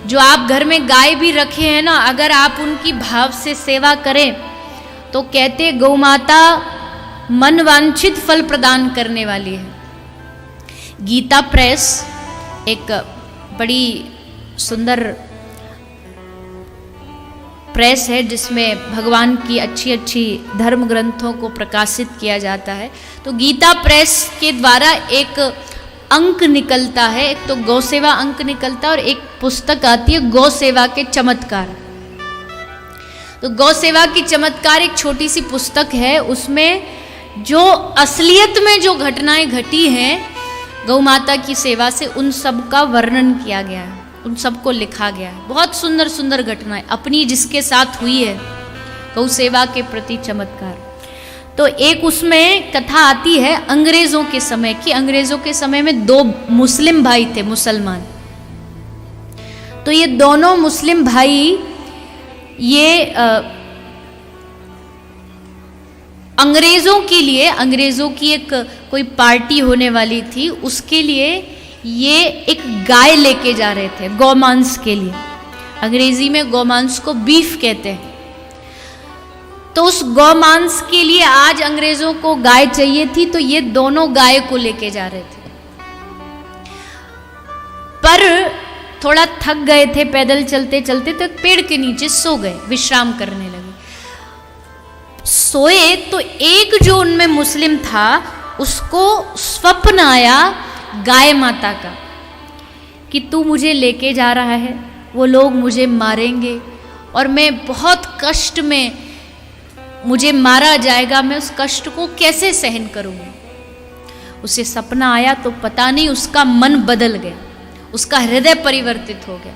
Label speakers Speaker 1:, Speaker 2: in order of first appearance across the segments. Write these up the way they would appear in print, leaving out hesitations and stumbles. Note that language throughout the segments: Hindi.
Speaker 1: जो आप घर में गाय भी रखे हैं ना, अगर आप उनकी भाव से सेवा करें तो कहते गौ माता मन वांछित फल प्रदान करने वाली है। गीता प्रेस एक बड़ी सुंदर प्रेस है जिसमें भगवान की अच्छी अच्छी धर्म ग्रंथों को प्रकाशित किया जाता है। तो गीता प्रेस के द्वारा एक अंक निकलता है, एक तो गौ सेवा अंक निकलता है और एक पुस्तक आती है गौ सेवा के चमत्कार। तो गौ सेवा की चमत्कार एक छोटी सी पुस्तक है, उसमें जो असलियत में जो घटनाएं घटी हैं गौ माता की सेवा से उन सब का वर्णन किया गया है, उन सबको लिखा गया है। बहुत सुंदर सुंदर घटनाएं अपनी जिसके साथ हुई है गौ सेवा के प्रति चमत्कार। तो एक उसमें कथा आती है अंग्रेजों के समय की। अंग्रेजों के समय में दो मुस्लिम भाई थे, मुसलमान। तो ये दोनों मुस्लिम भाई ये अंग्रेजों के लिए, अंग्रेजों की एक कोई पार्टी होने वाली थी, उसके लिए ये एक गाय लेके जा रहे थे गौमांस के लिए। अंग्रेजी में गौमांस को बीफ कहते हैं। तो उस गौमांस के लिए आज अंग्रेजों को गाय चाहिए थी, तो ये दोनों गाय को लेके जा रहे थे। पर थोड़ा थक गए थे पैदल चलते चलते, तो पेड़ के नीचे सो गए, विश्राम करने लगे। सोए तो एक जो उनमें मुस्लिम था उसको स्वप्न आया गाय माता का कि तू मुझे लेके जा रहा है, वो लोग मुझे मारेंगे और मैं बहुत कष्ट में, मुझे मारा जाएगा, मैं उस कष्ट को कैसे सहन करूँगी। उसे सपना आया तो पता नहीं उसका मन बदल गया, उसका हृदय परिवर्तित हो गया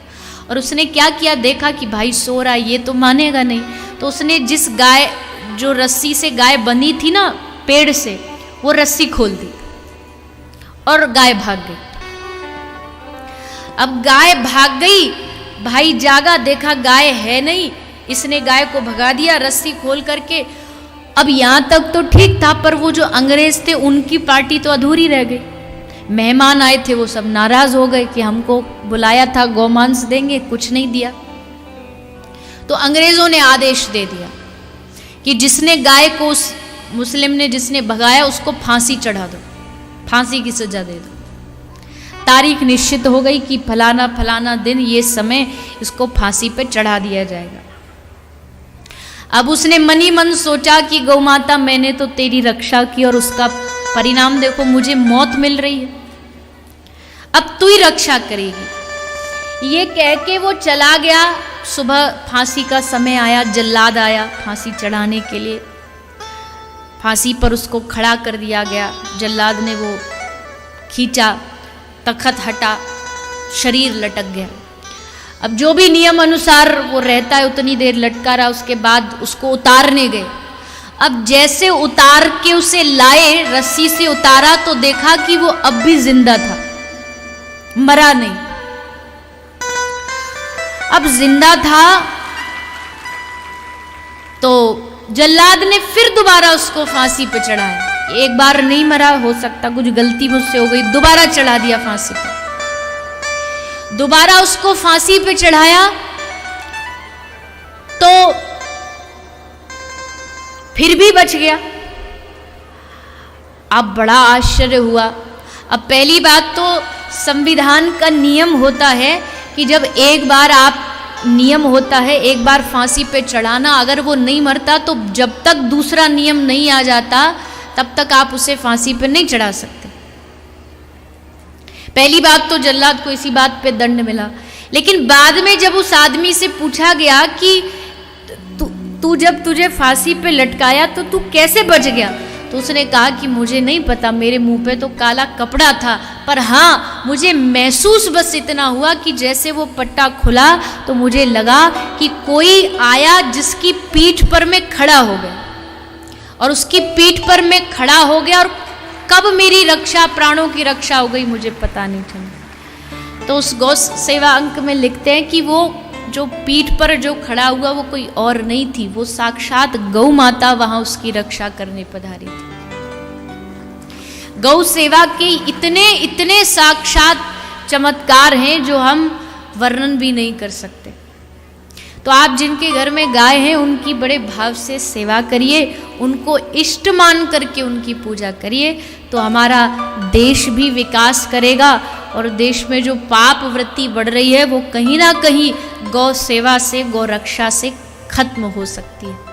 Speaker 1: और उसने क्या किया, देखा कि भाई सो रहा है, ये तो मानेगा नहीं। तो उसने जिस गाय, जो रस्सी से गाय बंधी थी ना पेड़ से, वो रस्सी खोल दी और गाय भाग गई। अब गाय भाग गई, भाई जागा, देखा गाय है नहीं, इसने गाय को भगा दिया रस्सी खोल करके। अब यहां तक तो ठीक था, पर वो जो अंग्रेज थे उनकी पार्टी तो अधूरी रह गई। मेहमान आए थे, वो सब नाराज हो गए कि हमको बुलाया था, गौमांस देंगे, कुछ नहीं दिया। तो अंग्रेजों ने आदेश दे दिया कि जिसने गाय को, उस मुस्लिम ने जिसने भगाया, उसको फांसी चढ़ा दो, फांसी की सजा दे दो। तारीख निश्चित हो गई कि फलाना फलाना दिन, ये समय इसको फांसी पे चढ़ा दिया जाएगा। अब उसने मनी मन सोचा कि गौ माता मैंने तो तेरी रक्षा की और उसका परिणाम देखो, मुझे मौत मिल रही है, अब तू ही रक्षा करेगी। ये कह के वो चला गया। सुबह फांसी का समय आया, जल्लाद आया फांसी चढ़ाने के लिए। फांसी पर उसको खड़ा कर दिया गया। जल्लाद ने वो खींचा, तख्त हटा, शरीर लटक गया। अब जो भी नियम अनुसार वो रहता है उतनी देर लटका रहा, उसके बाद उसको उतारने गए। अब जैसे उतार के उसे लाए, रस्सी से उतारा तो देखा कि वो अब भी जिंदा था, मरा नहीं। अब जिंदा था तो जल्लाद ने फिर दोबारा उसको फांसी पे चढ़ाया। एक बार नहीं मरा, हो सकता कुछ गलती मुझसे हो गई, दोबारा चढ़ा दिया फांसी पे। दोबारा उसको फांसी पे चढ़ाया तो फिर भी बच गया। अब बड़ा आश्चर्य हुआ। अब पहली बात तो संविधान का नियम होता है कि जब एक बार आप, नियम होता है एक बार फांसी पे चढ़ाना, अगर वो नहीं मरता तो जब तक दूसरा नियम नहीं आ जाता तब तक आप उसे फांसी पे नहीं चढ़ा सकते। पहली बात तो जल्लाद को इसी बात पे दंड मिला। लेकिन बाद में जब उस आदमी से पूछा गया कि तू जब तुझे फांसी पे लटकाया तो तू कैसे बच गया, तो उसने कहा कि मुझे नहीं पता, मेरे मुंह पे तो काला कपड़ा था, पर हाँ मुझे महसूस बस इतना हुआ कि जैसे वो पट्टा खुला तो मुझे लगा कि कोई आया जिसकी पीठ पर मैं खड़ा हो गया, और उसकी पीठ पर मैं खड़ा हो गया और कब मेरी रक्षा, प्राणों की रक्षा हो गई मुझे पता नहीं चला। तो उस गौ सेवा अंक में लिखते हैं कि वो जो पीठ पर जो खड़ा हुआ वो कोई और नहीं थी, वो साक्षात गौ माता वहां उसकी रक्षा करने पधारी थी। गौ सेवा के इतने इतने साक्षात चमत्कार हैं जो हम वर्णन भी नहीं कर सकते। तो आप जिनके घर में गाय हैं उनकी बड़े भाव से सेवा करिए, उनको इष्ट मान करके उनकी पूजा करिए, तो हमारा देश भी विकास करेगा और देश में जो पाप वृत्ति बढ़ रही है वो कहीं ना कहीं गौ सेवा से, गौ रक्षा से खत्म हो सकती है।